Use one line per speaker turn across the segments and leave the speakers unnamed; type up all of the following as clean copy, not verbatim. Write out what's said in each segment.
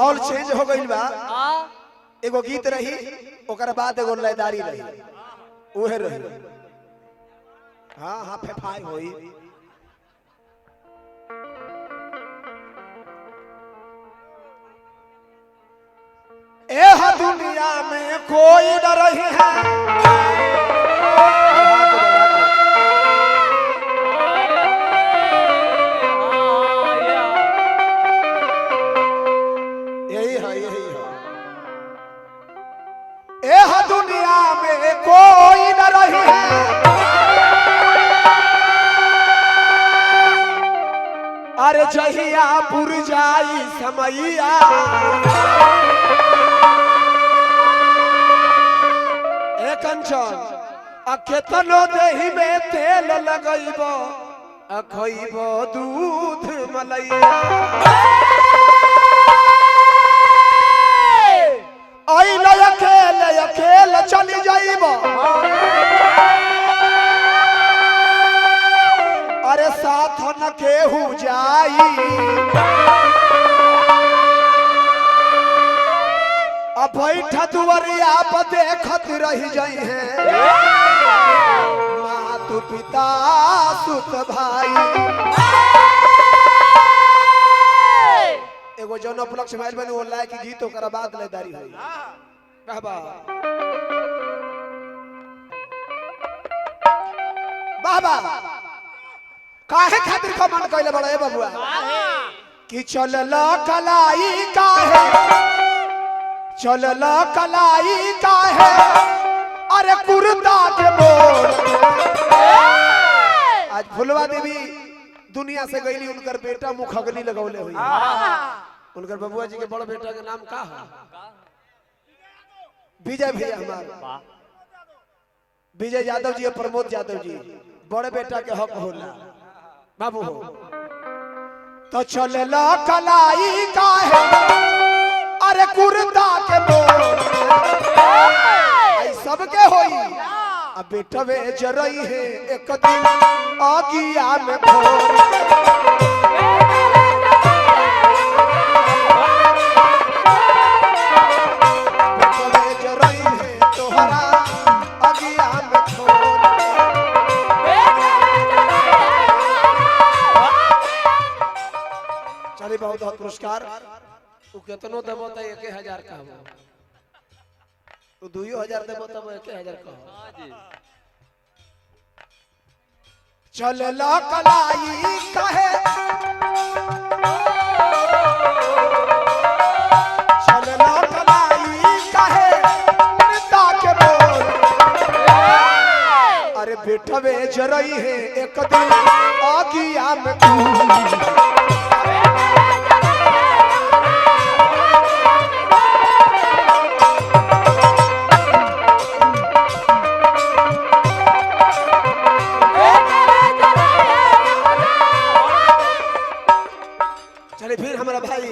माहौल चेंज हो गई बा। एगो गीत रही ओकर बाद एगो लयदारी रही उहे रही। हाँ हाँ फेफाई होई। ए दुनिया में कोई न रही है। यही है यही है। ए दुनिया में कोई न रही है। अरे जहिया पुरजाई समैया कंचन केतनो देही में तेल लगैबो खइबो दूध मलैया। अकेले अकेले चली जाइबो। अरे साथ न केहू जाई। अब बैठा दुवरिया पर देखत रही जाई है मातु पिता सुत भाई। एगो जौन उपलक्ष्य भइल बनी वो लायक गीत ओकरा बाद लयदारी होई। कहबा बाबा काहे खातिर कमेंट कइले बड़ा ए बबुआ कि चलल कलाई काहे चलल कलाई काहे अरे कुर्ता के बोल। आज फुलवा देवी दुनिया से गईली उनकर बेटा मुखगनी लगौले हुई। उनकर बबुआ जी के बड़ बेटा के नाम का है विजय भैया हमार विजय यादव जी और प्रमोद यादव जी बड़े बेटा के हक होला बाबू हो। तो चलल कलाई काहे अरे कुर्ता के बोल सबके होई। अब बेटा वे जरई है एक दिन आगिया में भोर। बेटा वे जरई है तोहरा आगिया में भोर। चलिए बहुत बहुत पुरस्कार केतनो देबो त 1000 का हो तो 2000 देबो तब 1000 का हो। चलल कलाई काहे चलल कलाई काहे कुर्ता के बोल। अरे बेटा वे जरई है एक दिन आगिया में फिर हमारा भाई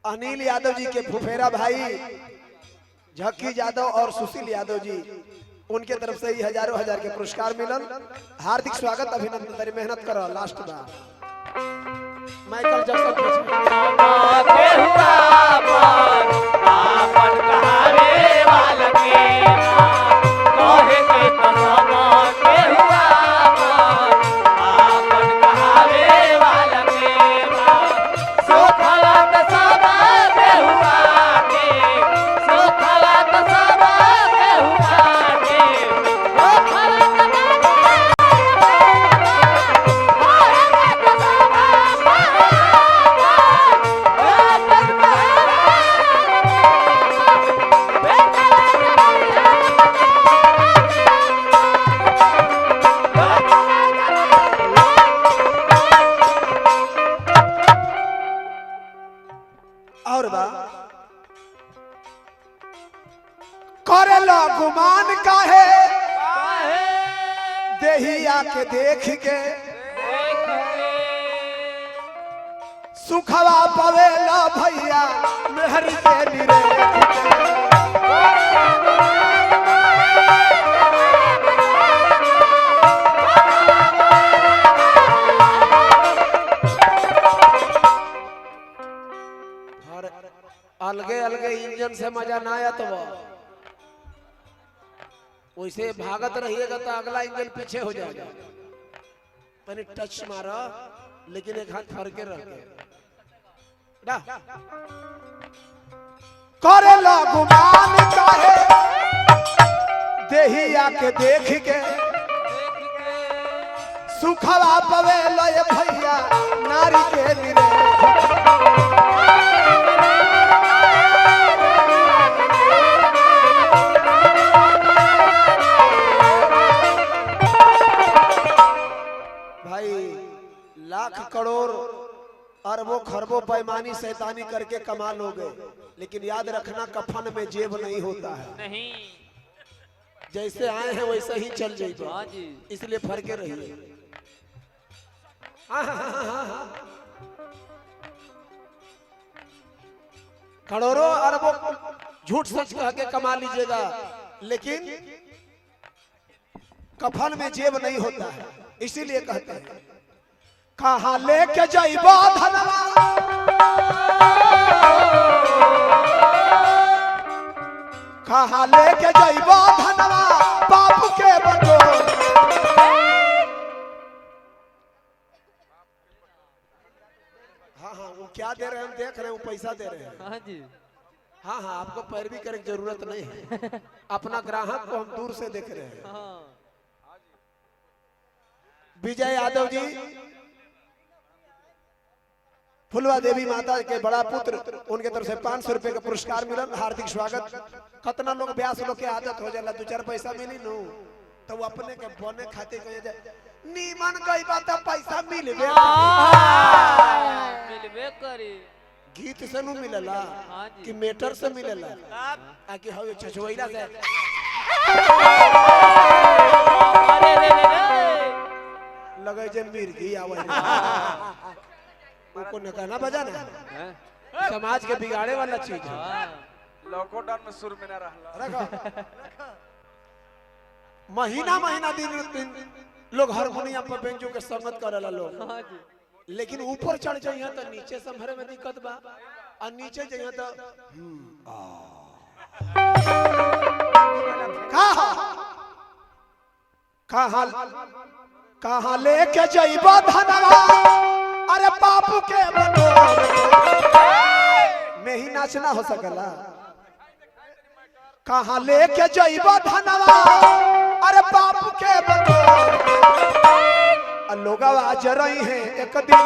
अनिल यादव जी के फुफेरा भाई झक्की यादव और सुशील यादव जी उनके तरफ से ही हजारों हजार के पुरस्कार मिलन। हार्दिक स्वागत अभिनंदन तेरी मेहनत करो लास्ट बार माइकल और बा करेला गुमान काहे देहिया के देख के सुखवा पवेला भैया मेहर के निरे। अलगे अलगे इंजन से मजा ना आया तो वैसे भागत रहिएगा तो अगला इंजन पीछे हो जाएगा। मैंने टच मारा लेकिन एक हाथ फर के रह गया। करे गुमान काहे देही आके देख के सुखवा पवे लय भैया नारी के निरे भाई लाख करोड़ अरबों खरबों पैमानी शैतानी करके कमाल हो गए, लेकिन याद रखना कफन में जेब नहीं होता है।
नहीं,
जैसे आए हैं वैसे ही चल जाइए।
हाँ जी,
इसलिए फर्के रहिए। करोड़ों अरबों झूठ सच कह के कमा लीजिएगा, लेकिन कफन में जेब नहीं होता है। इसीलिए कहते हैं कहाँ लेके जाइबा धनवा कहाँ लेके जाइबा धनवा बाप के बटोर। हाँ हाँ वो क्या दे रहे हैं हम देख रहे हैं, वो पैसा दे रहे हैं।
हाँ जी,
हाँ हाँ आपको पैरवी करने की जरूरत नहीं है, अपना ग्राहक को हम दूर से देख रहे हैं।
हाँ।
विजय यादव जी फुलवा देवी माता के बड़ा पुत्र, उनके तरफ से 500 रुपए का पुरस्कार मिला। हार्दिक स्वागत। कितना लोग ब्यास लोग के आदत हो जाला 2-4 पैसा मिली नु तो वो अपने के बने खाते कहे जाए नीमन गई बात पैसा मिलबे
मिलबे करी।
गीत से नु मिलला
हाँ जी,
कि मेटर से मिलला आके हो छछवैला से
अरे रे रे रे
लगे जे मिर्गी आवे उनको न कहना बजाना समाज के बिगाड़े वाला चीज है।
लॉकडाउन में सुर में ना रहला
रखो महीना महीना दिन लोग हारमोनियम पर बेंचो के संगत करेला लोग,
हाँ जी,
लेकिन ऊपर चढ़ जाइए तो नीचे संभरे में दिक्कत बा, और नीचे जाइए तो कहाँ लेके जाइबा धनवा अरे बापू के बटोर में ही नाचना हो सकला। कहाँ लेके जाइबा धनवा अरे बापू के बटोर लोग आज रही हैं एक दिन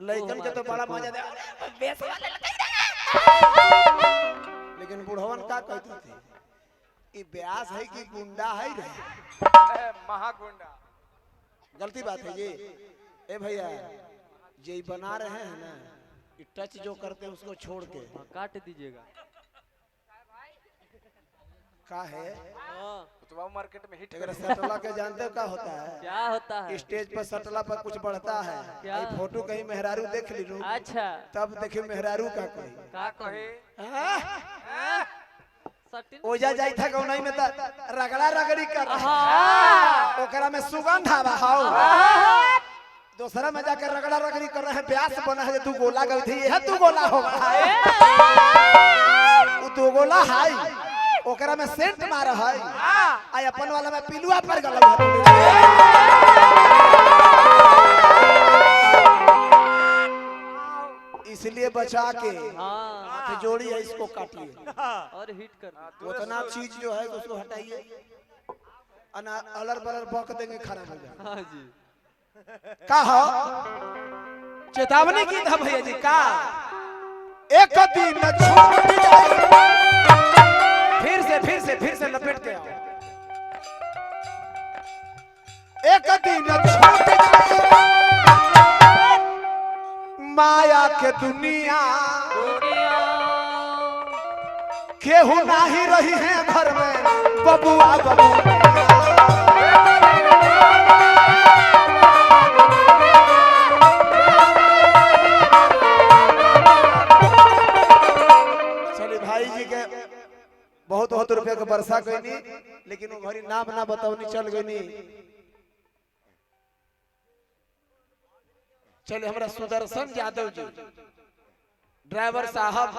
लड़कन के तो बड़ा मजा दे, लेकिन बुढ़वन का कहते थे ये ब्यास है कि गुंडा है रे,
महागुंडा।
गलती बात है ये। ए भैया जे बना रहे हैं ना, ये टच जो करते हैं उसको छोड़ के
काट दीजिएगा।
का है
तो मार्केट में हिट
अगर सटला के जानते हो क्या होता है?
क्या होता है?
स्टेज पर सटला पर कुछ बढ़ता है,
क्या?
फोटो कहीं मेहरारू देख ली लो,
अच्छा
तब देखियो मेहरारू का कोई
का कहे
ओजा जाई था गौनाई में त रगड़ा रगड़ी कर
हाँ
ओकरा में सुगंध आवा हाउ दूसरा में जाकर रगड़ा रगड़ी कर रहे हैं, प्यास बना है तू गोला गई थी, यह तू गोला हो गया वो तू गोला हाय ओकरा में सेंट मार है आई अपन वाला में पिलुआ पर गल इसलिए बचा के
हाँ
जोड़ी है इसको काटिए
और हिट कर
उतना चीज जो है उसको हटाइए अलर बलर बक देंगे खराब हो जाए।
हाँ जी
कहा चेतावनी की था भैया जी का एक दिन छूट जाए फिर से लपेट के आओ एक दिन छूट जाए माया के दुनिया केहू नाही रही है घर में बबुआ बबुआ बहुत बहुत रुपया के वर्षा गईनी लेकिन वो घरी नाम ना बताओनी चल गईनी। चलिए हमरा सुदर्शन यादव जी ड्राइवर साहब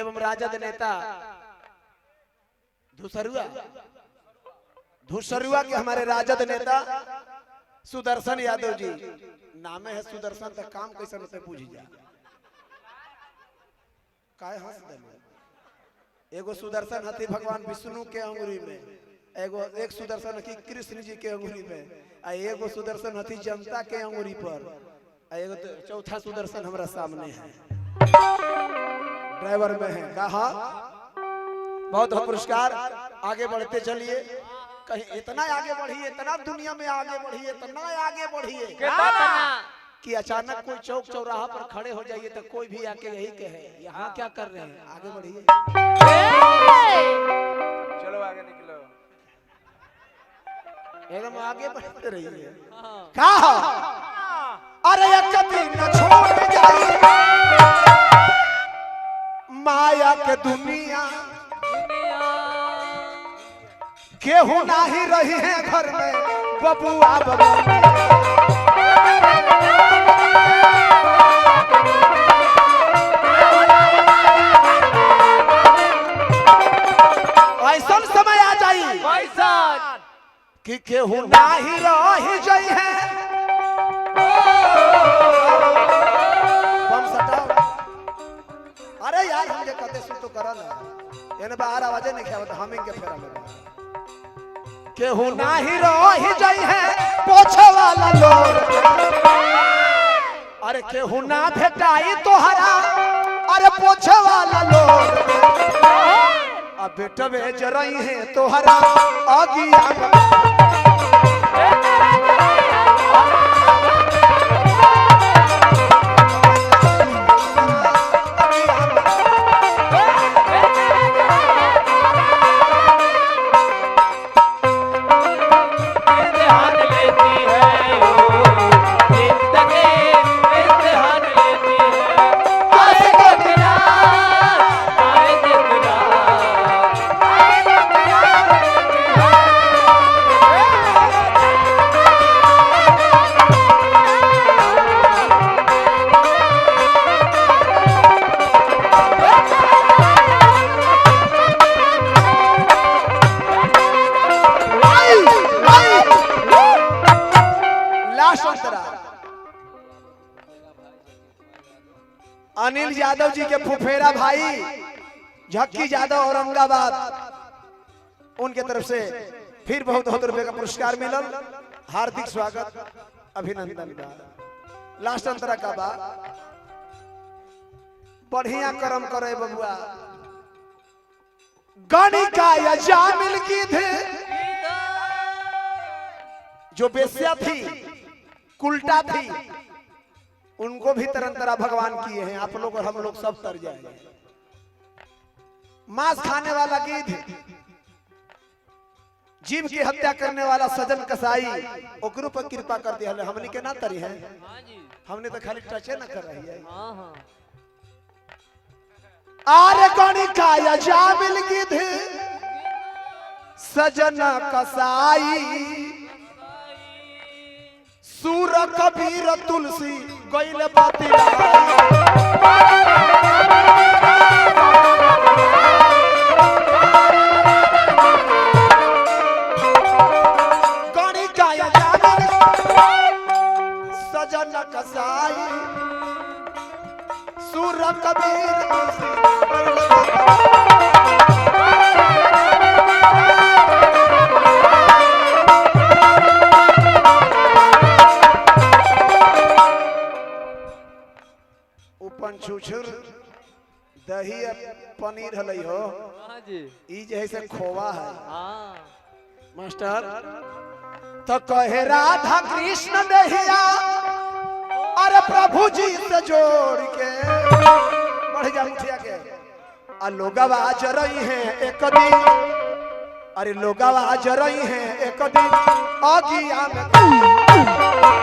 एवं राजद नेता धूसरुआ के हमारे राजद नेता सुदर्शन यादव जी नाम है सुदर्शन तक काम कैसे होते पूछ जा काय हंस देले एगो सुदर्शन हथी भगवान विष्णु के अंगुरी में एगो एक सुदर्शन हथी कृष्ण जी के अंगुरी में आ एगो सुदर्शन हथी जनता के अंगुरी पर आ एगो चौथा सुदर्शन हमरा सामने है ड्राइवर में है कहा बहुत बहुत पुरस्कार आगे बढ़ते चलिए कहीं इतना आगे बढ़िए इतना दुनिया में आगे बढ़िए इतना आगे बढ़िए कि अचानक कोई चौक चौराहा पर खड़े हो जाइए तो कोई भी आके यही कहे यहाँ क्या कर रहे हैं आगे बढ़िए
चलो आगे निकलो
एकदम आगे बढ़ते रहिए कहा अरे एक दिन छोड़ जाइए माया के दुनिया केहू नाही रही है घर में बबुआ बबुआ ऐसा समय आ जाई कि केहू नाही रही जाई है बम सटाओ अरे यार हम जे कहते सुन तो करल एने बाहर आवाजे नहीं खावत हमिंग के फेरा में केहू नाही रही जाई है पोछे वाला लोग अरे केहू ना भेटाई तोहरा अरे पोछे वाला लोग अब बेटा में जराई है तोहरा आगिया अनिल यादव जी के फुफेरा भाई झक्की यादव औरंगाबाद उनके तरफ से फिर बहुत बहुत रुपए का पुरस्कार मिलल हार्दिक स्वागत अभिनंदन लास्ट अंतरा का बा बढ़िया कर्म करे बबुआ गणिका या जामिल की थे जो बेस्या थी कुल्टा थी उनको भी तरह तरह भगवान किए हैं आप लोग और हम लोग सब तर जाएंगे मांस खाने वाला गिद्ध जीव की हत्या करने वाला सजन कसाई ओकरो पर कृपा कर दिया हमने के ना तरी है हमने तो खाली टचे ना कर रही है आरे गणिका या जामिल गिद्ध सजन कसाई सूर कबीर तुलसी गइल बतिलाई गणी गाय जाने सजन कसाई सूर कबीर तुलसी गइल छुछुर दही पनीर हलई हो
हाँ जी
ई जैसे खोवा है
हाँ
मास्टर तो कहे राधा कृष्ण दहिया अरे प्रभु जी से जोड़ के बढ़ जा मुठिया के आ लोगवा आज रही हैं एक दिन अरे लोगवा आज रही हैं एक दिन अगिया में